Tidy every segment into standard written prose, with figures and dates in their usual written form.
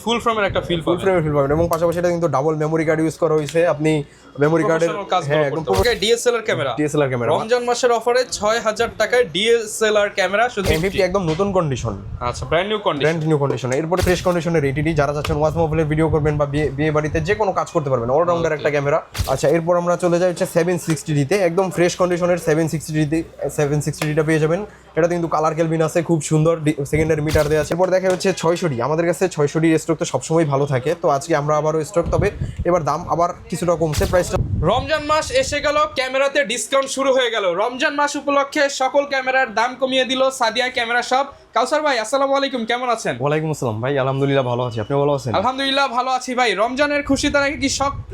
ফুল ফ্রেমের একটা ফিল ফুল ফ্রেমের ফিল পাবেন এবং পাশাপাশি এটা কিন্তু ডাবল মেমোরি কার্ড ইউজ করা হয়েছে। আপনি মেমোরি কার্ডের একদম ডিএসএলআর ক্যামেরা রমজান মাসের অফারে 6000 টাকায় ডিএসএলআর ক্যামেরা শুধু M50 একদম নতুন কন্ডিশন। আচ্ছা ব্র্যান্ড নিউ কন্ডিশন। এরপরে ফ্রেশ কন্ডিশনের এটিডি যারা চাচ্ছেন ওয়াজ মোবাইলের ভিডিও করবেন বা বিয়ে বাড়িতে যে কোনো কাজ করতে পারবেন, অলরাউন্ডার একটা ক্যামেরা। আচ্ছা এরপর আমরা চলে যাই হচ্ছে 760D তে, একদম ফ্রেশ কন্ডিশনের 760D পেয়ে যাবেন। এটা কিন্তু কালার কেলভিন আছে, খুব সুন্দর সেকেন্ডারি মিটার দেওয়া আছে। এরপর দেখা হচ্ছে 600D। আমাদের কাছে 600D স্টক তো সবসময় ভালো থাকে, তো আজকে আমরা আবারও স্টক, তবে এবার দাম আবার কিছুটা কমছে প্রাইসটা। রমজান মাস এসে গেল, ক্যামেরাতে ডিসকাউন্ট শুরু হয়ে গেল। রমজান মাস উপলক্ষে সকল ক্যামেরার দাম কমিয়ে দিল সাদিয়া ক্যামেরা শপ। কাউসার ভাই আসসালামু আলাইকুম, কেমন আছেন? ওয়ালাইকুম আসসালাম ভাই, আলহামদুলিল্লাহ ভালো আছি, আপনি ভালো আছেন? আলহামদুলিল্লাহ ভালো আছি ভাই। রমজানের খুশিতে নাকি কি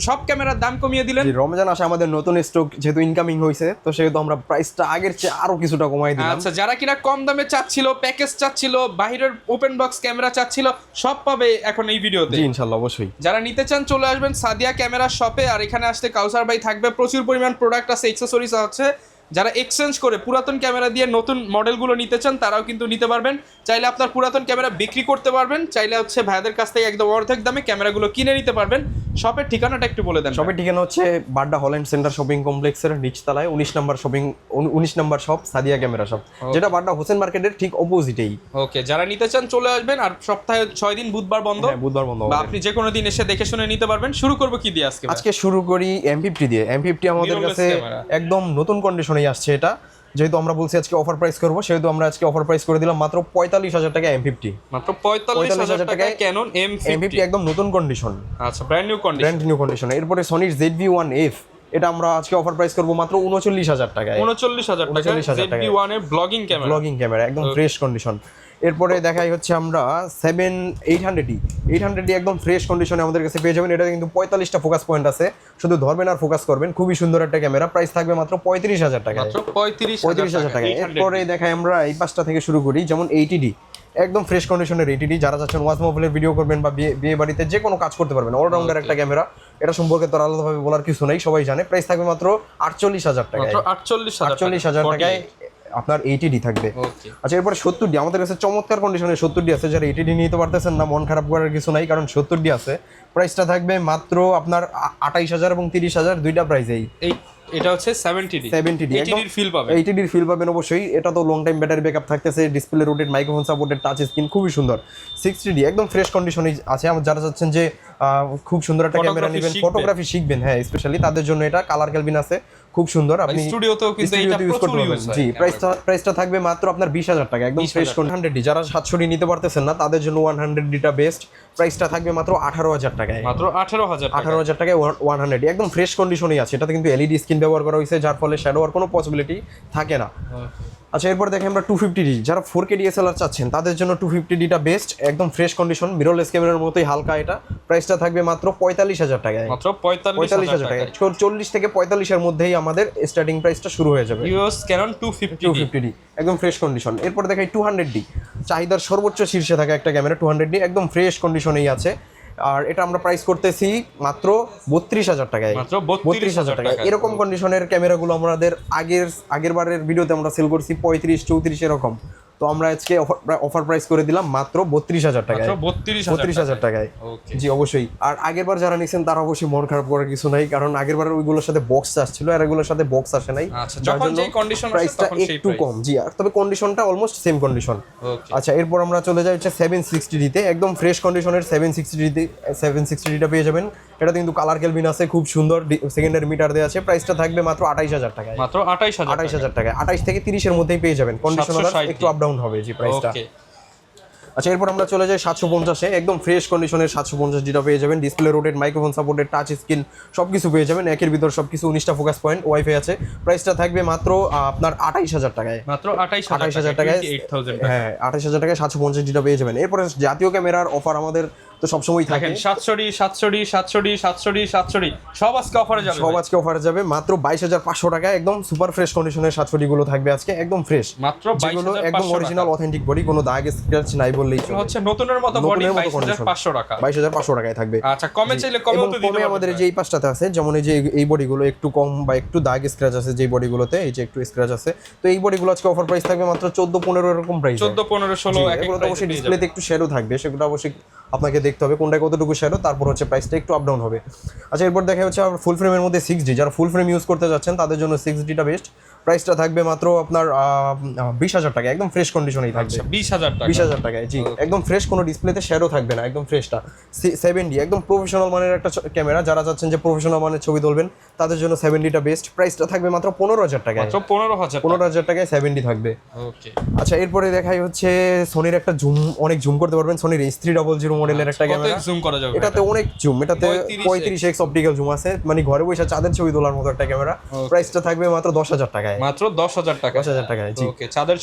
সব ক্যামেরার দাম কমিয়ে দিলেন? রমজান আসে আমাদের নতুন স্টক যেহেতু ইনকামিং হয়েছে, তো সেহেতু আমরা প্রাইসটা আগের চেয়ে আরো কিছুটা কমাই দিলাম। আচ্ছা যারা কিনা কম দামে চাচ্ছিল, প্যাকেজ চাচ্ছিল, বাহিরের ওপেন বক্স ক্যামেরা চাচ্ছিল, সব পাবে এখন এই ভিডিওতে। জি ইনশাআল্লাহ, অবশ্যই। যারা নিতে চান চলে আসবেন সাদিয়া ক্যামেরা শপে। আর এখানে আসতে কাউসার ভাই থাকবে, প্রচুর পরিমাণ প্রোডাক্ট আছে, অ্যাকসেসরিজ আছে। যারা এক্সচেঞ্জ করে পুরাতন ক্যামেরা দিয়ে নতুন মডেলগুলো নিতে চান তারাও কিন্তু নিতে পারবেন। চাইলে আপনার পুরাতন ক্যামেরা বিক্রি করতে পারবেন, চাইলে হচ্ছে ভাইদের কাছ থেকে একদম অর্ধেক দামে ক্যামেরাগুলো কিনে নিতে পারবেন। শপের ঠিকানাটা একটু বলে দেন। শপের ঠিকানা হচ্ছে বাড্ডা হল্যান্ড সেন্টার শপিং কমপ্লেক্সের নিচতলায় 19 নম্বর শপ সাদিয়া ক্যামেরা শপ, যেটা বাড্ডা হোসেন মার্কেটের ঠিক অপোজিটেই। ওকে, যারা নিতে চান চলে আসবেন। আর সপ্তাহে 6 দিন বুধবার বন্ধ, বুধবার বন্ধ, বা আপনি যে কোনো দিন এসে দেখে শুনে নিতে পারবেন। শুরু করব কি দিয়ে আজকে? আজকে শুরু করি M50 দিয়ে। M50 আমাদের কাছে একদম নতুন কন্ডিশনেই আসছে। এটা যেহেতু আমরা বলছি আজকে অফার প্রাইস করব, সেহেতু আমরা আজকে অফার প্রাইস করে দিলাম মাত্র 45,000 টাকা M50। মাত্র 45,000 টাকায় ক্যানন M50 একদম নতুন কন্ডিশন। আচ্ছা ব্র্যান্ড নিউ কন্ডিশন। এরপরে সনির ZV-1F, এটা আমরা আজকে অফার প্রাইস করব মাত্র 39,000 টাকায়। 39,000 টাকা ZV-1 এর ব্লগিং ক্যামেরা একদম ফ্রেশ কন্ডিশন। এরপরে দেখাই হচ্ছে আমরা 800D একদম ফ্রেশ কন্ডিশনে আমাদের কাছে পেয়ে যাবেন। এটা কিন্তু 45টা ফোকাস পয়েন্ট আছে, শুধু ধরবেন আর ফোকাস করবেন। খুবই সুন্দর একটা ক্যামেরা, প্রাইস থাকবে মাত্র 35,000 টাকা। মাত্র 35,000 টাকা। এরপরে দেখাই আমরা এই পাঁচটা থেকে শুরু করি, যেমন 80D একদম ফ্রেশ কন্ডিশনের 80D। যারা চাচ্ছেন ওয়াজ মোবাইলের ভিডিও করবেন বা বিয়ে বাড়িতে যে কোনো কাজ করতে পারবেন, অলরাউন্ডার একটা ক্যামেরা। এটা সম্পর্কে তো আলাদাভাবে বলার কিছু নেই, সবাই জানে। প্রাইস থাকবে মাত্র 48,000 টাকা। মাত্র 48,000 টাকায় আপনার 80D থাকবে। আচ্ছা এরপরে 70D আমাদের কাছে চমৎকার কন্ডিশনের 70D আছে। যারা 80D নিতে পারতেছেন না, মন খারাপ করার কিছু নাই, কারণ 70D আছে। প্রাইসটা থাকবে মাত্র আপনার 28,000 এবং 30,000 দুইটা প্রাইসেই। এটা হচ্ছে 70D 80D ফিল পাবেন। 80D ফিল পাবেন অবশ্যই। এটা তো লং টাইম ব্যাটারি ব্যাকআপ থাকতেছে, display রোটেড, microphone supported, touch screen, খুবই সুন্দর। 60D একদম ফ্রেশ কন্ডিশনে আছে। যারা চাচ্ছেন যে খুব সুন্দর একটা ক্যামেরা নেবেন, ফটোগ্রাফি শিখবেন, হ্যাঁ স্পেশালি তাদের জন্য এটা কালার কেলভিন আছে, খুব সুন্দর। আপনি স্টুডিওতেও কিন্তু এটা ইউজ করতে পারবেন। জি প্রাইসটা থাকবে মাত্র আপনার 20,000 টাকা, একদম ফ্রেশ 100D। যারা 700D নিতে পারতেছেন না তাদের জন্য 100Dটা বেস্ট। প্রাইসটা থাকবে মাত্র 18,000 টাকায়। মাত্র 18,000 টাকায় 100D একদম ফ্রেশ কন্ডিশনেই আছে। এটাতে কিন্তু LED স্ক্রিন ব্যবহার করা হয়েছে, যার ফলে শ্যাডো আর কোনো পসিবিলিটি থাকে না। আচ্ছা এরপর দেখেন আমরা 250D। যারা 4K DSLR চাচ্ছেন তাদের জন্য 250Dটা বেস্ট, একদম ফ্রেশ কন্ডিশন, মিররলেস ক্যামেরার মতোই হালকা। এটা প্রাইসটা থাকবে মাত্র 45,000 টাকায়। মাত্র 45,000 টাকায়। 40 থেকে 45 এর মধ্যেই আমাদের স্টার্টিং প্রাইসটা শুরু হয়ে যাবে। ইউএস ক্যানন 250D একদম ফ্রেশ কন্ডিশন। এরপর দেখাই 200D, চাহিদার সর্বোচ্চ শীর্ষে থাকা একটা ক্যামেরা। 200D একদম ফ্রেশ কন্ডিশনেই আছে। আর এটা আমরা প্রাইস করতেছি মাত্র 32,000 টাকায়। মাত্র 32,000 টাকা। এরকম কন্ডিশনের ক্যামেরাগুলো আমাদের আগের বারের ভিডিওতে আমরা সেল করছি 35-34 এরকম। তো আমরা আজকে অফার প্রাইস করে দিলাম মাত্র 32,000 টাকায়। 32,000 টাকায়। জি অবশ্যই। আর আগেরবার যারা নিছেন তারা অবশ্যই মন খারাপ করার কিছু নাই, কারণ আগেরবার ওইগুলোর সাথে বক্স আসছিল আর এগুলোর সাথে বক্স আসে নাই। যখন যে কন্ডিশন প্রাইসটা একটু কম। জি আর তবে কন্ডিশনটা অলমোস্ট সেম কন্ডিশন। আচ্ছা এরপর আমরা চলে যাই হচ্ছে 760D তে, একদম ফ্রেশ কন্ডিশনের 760Dটা পেয়ে যাবেন। এটা কিন্তু কালার কেলভিন আছে, খুব সুন্দর সেকেন্ডারি মিটার দেওয়া আছে। প্রাইসটা থাকবে মাত্র 28,000 টাকায়। মাত্র 28,000 টাকায়। 28 থেকে 30 এর মধ্যেই পেয়ে যাবেন। কন্ডিশনার একটু আপ ডাউন হবে জি প্রাইসটা। আচ্ছা এরপর আমরা চলে যাই 750-এ, একদম ফ্রেশ কন্ডিশনের 750Dটা পেয়ে যাবেন। Display রোটেড, microphone supported, touch screen সবকিছু পেয়ে যাবেন। একের ভিতর সবকিছু, 19টা ফোকাস পয়েন্ট, ওয়াইফাই আছে। প্রাইসটা থাকবে মাত্র আপনার 28,000 টাকায়। মাত্র 28,000 টাকায়। হ্যাঁ 28,000 টাকায় 750Dটা পেয়ে যাবেন। এরপরে জাতীয় ক্যামেরার অফার আমাদের তো সবসময় থাকে। 700D সব আজকে অফারে যাবে মাত্র 22,500 টাকায়। একদম সুপার ফ্রেশ কন্ডিশনের 700D গুলো থাকবে আজকে, একদম ফ্রেশ, মাত্র 22,500 একদম অরিজিনাল অথেন্টিক বডি, কোনো দাগ স্ক্র্যাচ নাই বললেই চলে। হচ্ছে নতুনের মতো বডি, 22,500 টাকা। 22,500 টাকায় থাকবে। আচ্ছা কমে চাইলে কমেও তো দিতে পারবেন। আমাদের যেই পাঁচটাতে আছে, যেমন এই যে এই বডিগুলো একটু কম বা একটু দাগ স্ক্র্যাচ আছে, যেই বডিগুলোতে এই যে একটু স্ক্র্যাচ আছে, তো এই বডিগুলো আজকে অফার প্রাইস থাকবে মাত্র 14-15 এরকম প্রাইস। 14-15-16 এগুলো তো অবশ্যই ডিসপ্লেতে একটু শ্যাডো থাকবে, সেগুলো অবশ্যই আপনাকে দেখতে হবে কোনটা কতটুকু শ্যাডো, তারপর হচ্ছে প্রাইসটা একটু আপ ডাউন হবে। আচ্ছা এরপর দেখা হচ্ছে ফুল ফ্রেমের মধ্যে 6D, যারা ফুল ফ্রেম ইউজ করতে যাচ্ছেন তাদের জন্য 6Dটা বেস্ট। প্রাইসটা থাকবে মাত্র আপনার 20,000 টাকা, একদম ফ্রেশ কন্ডিশনেই থাকবে। 20,000 টাকা, 20,000 টাকায়, জি একদম ফ্রেশ, কোনো ডিসপ্লেতে শ্যাডো থাকবে না, একদম ফ্রেশটা। 7D একদম প্রফেশনাল মানের একটা ক্যামেরা, যারা চাচ্ছেন যে প্রফেশনাল মানের ছবি তুলবেন তাদের জন্য 7Dটা বেস্ট। প্রাইসটা থাকবে মাত্র 15,000 টাকায়, মাত্র 15,000 টাকায় 7D থাকবে। ওকে, আচ্ছা এরপরে দেখাই হচ্ছে সোনির একটা জুম, অনেক জুম করতে পারবেন, সোনির H300 মডেলের একটা ক্যামেরা। জুম করা যাবে এটাতে অনেক জুম, এটাতে 35x অপটিক্যাল জুম আছে, মানে ঘরে বসে চাঁদের ছবি তোলার মতো একটা ক্যামেরা। প্রাইসটা থাকবে মাত্র 10,000 টাকায়, মাত্র 10,000 টাকা, 10,000 টাকায়, জি ওকে, চাঁদের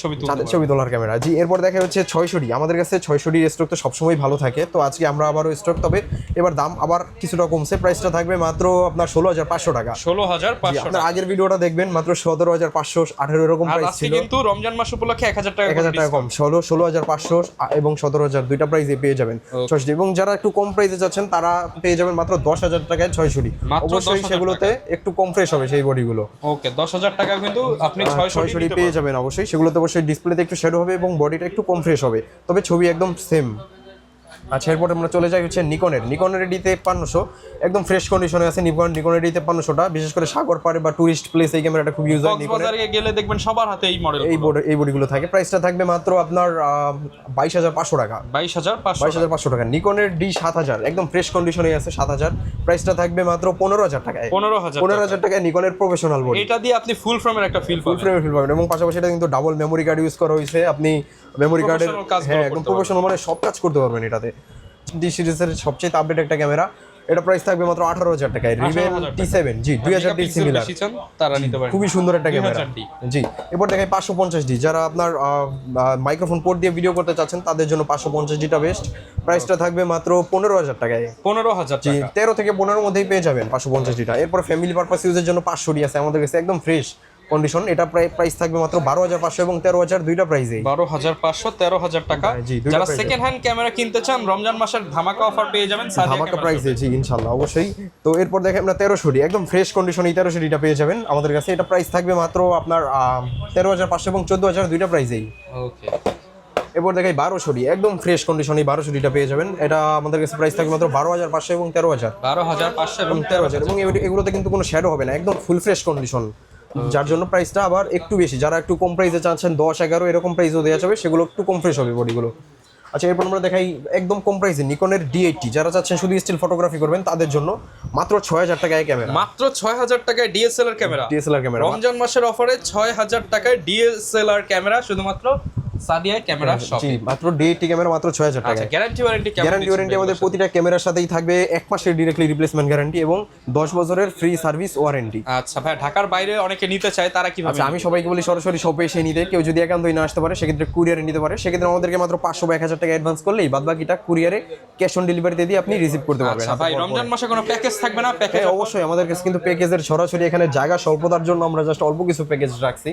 ছবি তোলার ক্যামেরা। জি এরপর দেখা হচ্ছে 600D, আমাদের কাছে 600D স্টক তো সবসময় ভালো থাকে, তো আজকে আমরা আবারও স্টক, তবে এবার দাম আবার কিছুটা কমছে। প্রাইসটা থাকবে মাত্র আপনার 16,500 টাকা। 16,500 আপনার আগের ভিডিওটা দেখবেন মাত্র 17,500, 18 এরকম আর প্রাইস আজকে ছিল, কিন্তু রমজান মাস উপলক্ষে 1,000 টাকা 1,000 টাকা কম, 16,500 এবং 17,000 দুইটা প্রাইসে পেয়ে যাবেন 600D। এবং যারা একটু কম প্রাইসে যাচ্ছেন তারা পেয়ে যাবেন মাত্র 10,000 টাকায় 600D। অবশ্যই সেগুলোতে একটু কম ফ্রেশ হবে সেই বডিগুলো। ওকে, 10,000 টাকা কিন্তু আপনি 600D পেয়ে যাবেন অবশ্যই। সেগুলোতে অবশ্যই ডিসপ্লেতে একটু শ্যাডো হবে এবং বডিটা একটু কম ফ্রেশ হবে, তবে ছবি একদম সেম। আচ্ছা এরপরে আমরা চলে যাই হচ্ছে নিকনের ডিতে 500, একদম ফ্রেশ কন্ডিশনে আছে নিকনের ডিতে 500টা। বিশেষ করে সাগর পাড়ে বা টুরিস্ট প্লেস এই ক্যামেরাটা খুব ইউজ হয়। কক্সবাজারে গেলে দেখবেন সবার হাতে এই মডেল, এই বডিগুলো থাকে। প্রাইসটা থাকবে মাত্র আপনার 22,500 টাকা, 22,500 টাকা। নিকনের ডি 7,000 একদম ফ্রেশ কন্ডিশনে আছে 7,000, প্রাইসটা থাকবে মাত্র 15,000 টাকায়, 15,000 টাকায় নিকনের প্রফেশনাল বডি। এটা দিয়ে আপনি ফুল ফ্রেমের একটা ফিল পাবেন এবং পাশাপাশি এটা কিন্তু ডাবল মেমোরি কার্ড ইউজ করা হয়েছে। আপনি মেমোরি কার্ডের, হ্যাঁ একদম প্রফেশনাল মানে সব কাজ করতে পারবেন এটাতে। ডি সিরিজের সবচেয়ে আপডেট একটা ক্যামেরা, এটা প্রাইস থাকবে মাত্র 18,000 টাকায়। রিভেল T7, জি 2000D সিমিলার, তারা নিতে পারেন, খুবই সুন্দর একটা ক্যামেরা, জি। এরপর দেখাই 550D, যারা আপনার মাইক্রোফোন পোর্ট দিয়ে ভিডিও করতে চাচ্ছেন তাদের জন্য 550Dটা বেস্ট। প্রাইসটা থাকবে মাত্র 15,000 টাকায়, 15,000 জি টাকা, 13 থেকে 15 মধ্যেই পেয়ে যাবেন 550Dটা। এরপর ফ্যামিলি পারপাস ইউজের জন্য 500D আছে আমাদের কাছে, একদম ফ্রেশ কন্ডিশন। এটা প্রাইস থাকবে মাত্র 12,500 এবং 13,000 দুইটা প্রাইসেই, 12,500 13,000 টাকা। যারা সেকেন্ড হ্যান্ড ক্যামেরা কিনতে চান রমজান মাসের ধামাকা অফার পেয়ে যাবেন ধামাকা প্রাইসে, জি ইনশাআল্লাহ অবশ্যই। তো এরপর দেখেন আমরা 1300D, একদম ফ্রেশ কন্ডিশনে 1300Dটা পেয়ে যাবেন আমাদের কাছে। এটা প্রাইস থাকবে মাত্র আপনার 13,500 এবং 14,000 দুইটা প্রাইসেই। ওকে, এরপর দেখাই 1200D, একদম ফ্রেশ কন্ডিশনে 1200Dটা পেয়ে যাবেন। এটা আমাদের কাছে প্রাইস থাকবে মাত্র 12,500 এবং 13,000, 12,500 এবং 13,000। এবং এগুলোতে কিন্তু কোনো শ্যাডো হবে না, একদম ফুল ফ্রেশ কন্ডিশন, যার জন্য প্রাইসটা আবার একটু বেশি। যারা একটু কম প্রাইসে চাচ্ছেন 10-11 এরকম প্রাইসও দেওয়া যাবে, সেগুলো একটু কম ফ্রেশ হবে বডিগুলো। আচ্ছা এরপর আমরা দেখাই একদম কম প্রাইসে নিকনের D80, যারা চাচ্ছেন শুধু স্টিল ফটোগ্রাফি করবেন তাদের জন্য মাত্র 6,000 টাকায় ক্যামেরা, মাত্র 6,000 টাকায় ডিএসএলআর ক্যামেরা, রমজান মাসের অফারে 6,000 টাকায় ডিএসএলআর ক্যামেরা শুধুমাত্র সাদিয়া ক্যামেরা শপে। জি মাত্র D80 ক্যামেরা মাত্র 6,000 টাকা। গ্যারান্টি ওয়ারেন্টি আমাদের প্রতিটা ক্যামেরার সাথেই থাকবে 1 মাসের ডাইরেক্টলি রিপ্লেসমেন্ট গ্যারান্টি এবং 10 বছরের ফ্রি সার্ভিস ওয়ারেন্টি। আচ্ছা ভাই, ঢাকার বাইরে অনেকে নিতে চায়, তারা কিভাবে? আচ্ছা আমি সবাইকে বলি সরাসরি শপে এসে নিতে। কেউ যদি একান্তই না আসতে পারে সেক্ষেত্রে কুরিয়ারে নিতে পারে। সেক্ষেত্রে আমাদেরকে মাত্র 500 বা 1,000 টাকা অ্যাডভান্স করলেই বাদবাকিটা কুরিয়ারে ক্যাশ অন ডেলিভারিতে দিয়ে আপনি রিসিভ করতে পারবেন। আচ্ছা ভাই, রমজান মাসে কোনো প্যাকেজ থাকবে না? প্যাকেজ অবশ্যই আমাদের কাছে কিন্তু প্যাকেজের সরাসরি এখানে জায়গা স্বল্পতার জন্য আমরা জাস্ট অল্প কিছু প্যাকেজ রাখছি।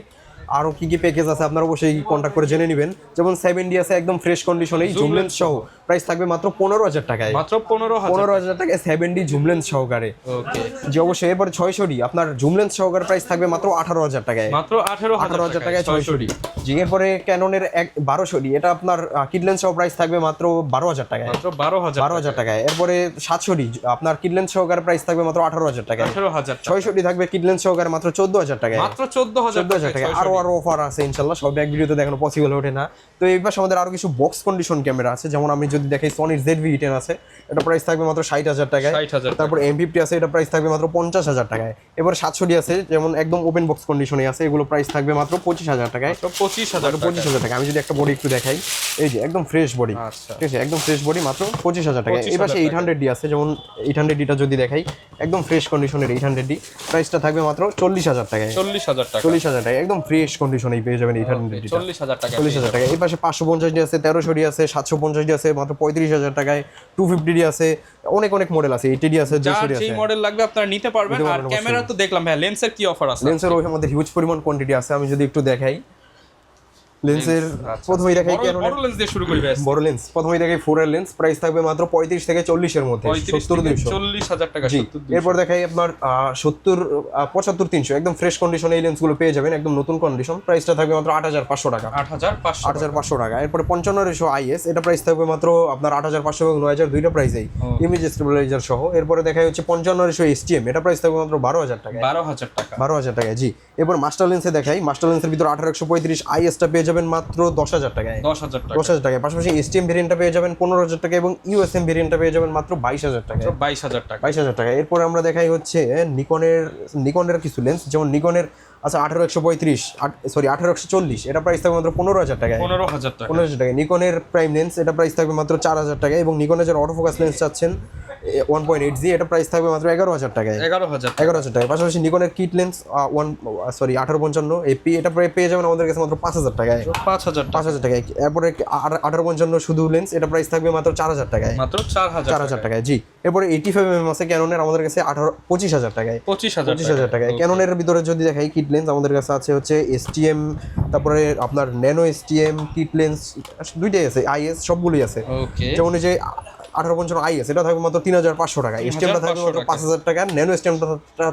আরও কি প্যাকেজ আছে আপনারা অবশ্যই কন্ট্যাক্ট করে জেনে নেবেন। যেমন 7D আছে একদম ফ্রেশ কন্ডিশনেই জুম লেন্স সহ, প্রাইস থাকবে মাত্র 15,000 টাকায়, মাত্র 15,000 টাকায় 7D জুম লেন্স সহকারে। ওকে, যে অবশ্যই। এরপর 600D আপনার জুম লেন্স সহকারে প্রাইস থাকবে মাত্র 18,000 টাকায়, মাত্র 18,000 টাকায় 600D। জি এরপরে ক্যাননের 1200D, এটা আপনার কিট লেন্স সহ প্রাইস থাকবে মাত্র 12,000 টাকায়, মাত্র 12,000 টাকায়। এরপরে 700D আপনার কিট লেন্স সহকারে প্রাইস থাকবে মাত্র 18,000 টাকায়, 18,000। 600D থাকবে কিট লেন্স সহকারে মাত্র 14,000 টাকায়, মাত্র 14,000 টাকায়। আরো অফার আছে ইনশাআল্লাহ, সব এক ভিডিওতে দেখানো পসিবল ওঠে না। তো এই পাশে আমাদের আরো কিছু বক্স কন্ডিশন ক্যামেরা আছে, যেমন আমি যদি দেখাই সনির ZV-10 আছে, এটা প্রাইস থাকবে মাত্র 60,000 টাকায়। তারপর M50 আছে, এটা প্রাইস থাকবে মাত্র 50,000 টাকায়। এবার 700D আছে, যেমন একদম ওপেন বক্স কন্ডিশনে আছে, এগুলো প্রাইস থাকবে মাত্র 25,000 টাকায়, 25,000 টাকা। আমি যদি একটা বডি একটু দেখাই, এই যে একদম ফ্রেশ বডি, ঠিক আছে একদম ফ্রেশ বডি, মাত্র 25,000 টাকা। এই পাশে 800D আছে, যেমন 800Dটা যদি দেখাই একদম ফ্রেশ কন্ডিশনের 800D, প্রাইসটা থাকবে মাত্র 40,000 টাকায়, 40,000 টাকা, একদম ফ্রেশ কন্ডিশনেই পেয়ে যাবেন 800D, 40,000 টাকা। এই পাশে 550D আছে, 1300D আছে, 750D আছে মাত্র 35,000 টাকায়, 250D আছে, অনেক মডেল আছে, 80D আছে, 200D আছে। যে মডেল লাগবে আপনারা নিতে পারবেন। আর ক্যামেরা তো দেখলাম ভাই, লেন্সের কি অফার আছে? লেন্সের ওই আমাদের হিউজ পরিমাণ কোয়ান্টিটি আছে। আমি যদি একটু দেখাই, লেন্সের প্রথমেই দেখাই ক্যাননের বড় লেন্স দিয়ে শুরু করি ভাই বড় লেন্স, প্রথমেই দেখাই 4 লেন্স, প্রাইস থাকবে মাত্র 35 থেকে 40 এর মধ্যে, 70-200 40,000 টাকা। জি, এরপর দেখাই আপনার 75-300 একদম ফ্রেশ কন্ডিশনে এই লেন্সগুলো পেয়ে যাবেন, একদম নতুন কন্ডিশন, প্রাইসটা থাকবে মাত্র 8,500 টাকা। 8,500 টাকা। এরপরে 55 আইএস, এটা প্রাইস থাকবে মাত্র আপনার 8,500 এবং 9,000 দুইটা প্রাইসেই, ইমেজ স্টেবিলাইজার সহ। এরপরে দেখাই হচ্ছে 55 এসটিএম, এটা প্রাইস থাকবে মাত্র 12,000 টাকা। 12,000 টাকা। জি, এরপর মাস্টার লেন্সে দেখাই, মাস্টার লেন্সের ভিতর 1835 আইএসটা পেয়ে যাবেন মাত্র 10,000 টাকায়। 10,000 টাকায়। পাশাপাশি এসটিএম ভেরিয়েন্টটা পেয়ে যাবেন 15,000 টাকা এবং ইউএসএম ভেরিয়েন্টটা পেয়ে যাবেন মাত্র 22,000 টাকায়। 22,000 টাকা। এরপর আমরা দেখাই হচ্ছে নিকনের কিছু লেন্স, যেমন নিকনের 1840, এটা প্রাইস থাকবে মাত্র 15,000 টাকায়। 15,000 টাকায়। নিকনের প্রাইম লেন্স, এটা প্রাইস থাকবে মাত্র 4,000 টাকায় এবং নিকনের যে অটোফোকাস লেন্স চাচ্ছেন 1.8G, এটা প্রাইস থাকবে মাত্র 11,000 টাকায়। 11,000 টাকায়। পাশাপাশি নিকনের কিট লেন্স 1855 এপি, এটা পেয়ে যাবেন আমাদের কাছে মাত্র 5,000 টাকায়। 5,000 টাকায়। এরপরে 1855 শুধু লেন্স, এটা প্রাইস থাকবে মাত্র 4,000 টাকায়। 4,000 টাকায়। জি, এরপরে 85mm আছে ক্যাননের, আমাদের কাছে 25,000 টাকায়। 25,000 টাকায়। ক্যাননের ভিতরে যদি দেখাই কিট লেন্স, আমাদের কাছে আছে হচ্ছে এসটিএম, তারপরে আপনার ন্যানো এসটিএম, কিট লেন্স দুইটাই আছে, আইএস সবগুলোই আছে। যেমন এই যে 1855 আইএস, এটা থাকবে মাত্র 3,500 টাকা, এসটিএমটা থাকবে মাত্র 5,000 টাকা, ন্যানো এসটিএমটা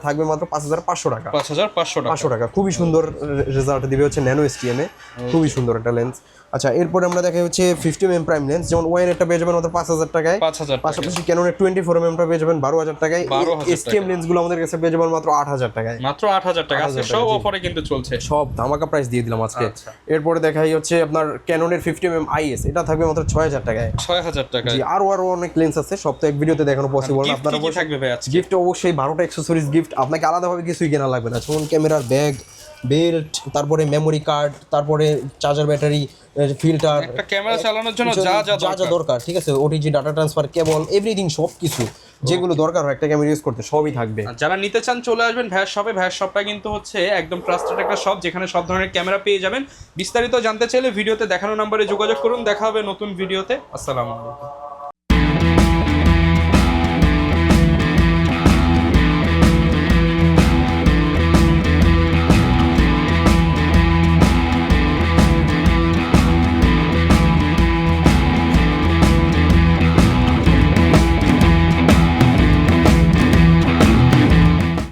থাকবে মাত্র 5,500 টাকা। 500 টাকা। খুবই সুন্দর রেজাল্ট দিবে হচ্ছে ন্যানো এসটিএম এ, খুবই সুন্দর একটা লেন্স। আচ্ছা, এরপরে আমরা দেখাই হচ্ছে 50mm প্রাইম লেন্স, যেমন ওয়াইন এটা পেয়ে যাবেন মাত্র 5,000 টাকায়। পাশাপাশি ক্যাননের 24mm পেয়ে যাবেন 12,000 টাকায়। এসটিএম লেন্সগুলো আমাদের কাছে পেয়ে যাবেন মাত্র 8,000 টাকায়। মাত্র 8,000 টাকা। আজকে সব অফারে কিন্তু চলছে, সব ধামাকা প্রাইস দিয়ে দিলাম আজকে। এরপরে দেখাই হচ্ছে আপনার ক্যাননের 50mm আইএস, এটা থাকবে মাত্র 6,000 টাকায়। 6,000 টাকা। জি, আরো অনেক লেন্স আছে, সব তো এক ভিডিওতে দেখানো পসিবল না। আপনারা কি থাকবে ভাই আজকে? গিফট অবশ্যই 12টা অ্যাকসেসরিজ গিফট, আপনাকে আলাদাভাবে কিছুই কেনা লাগবে না। যেমন ক্যামেরার ব্যাগ, বেল্ট, তারপরে মেমোরি কার্ড, তারপরে চার্জার, ব্যাটারি, ফিল্টার, একটা ক্যামেরা চালানোর জন্য যা যা দরকার, ঠিক আছে, ওটিজি, ডাটা ট্রান্সফার, কেবল, এভরিথিং, সব কিছু যেগুলো দরকার হয় একটা ক্যামেরা ইউজ করতে, সবই থাকবে। যারা নিতে চান চলে আসবেন ভাইয়ের শপে। ভাইয়ের শপটা কিন্তু হচ্ছে একদম ট্রাস্টেড একটা শপ, যেখানে সব ধরনের ক্যামেরা পেয়ে যাবেন। বিস্তারিত জানতে চাইলে ভিডিওতে দেখানো নম্বরে যোগাযোগ করুন। দেখা হবে নতুন ভিডিওতে। আসসালামু আলাইকুম।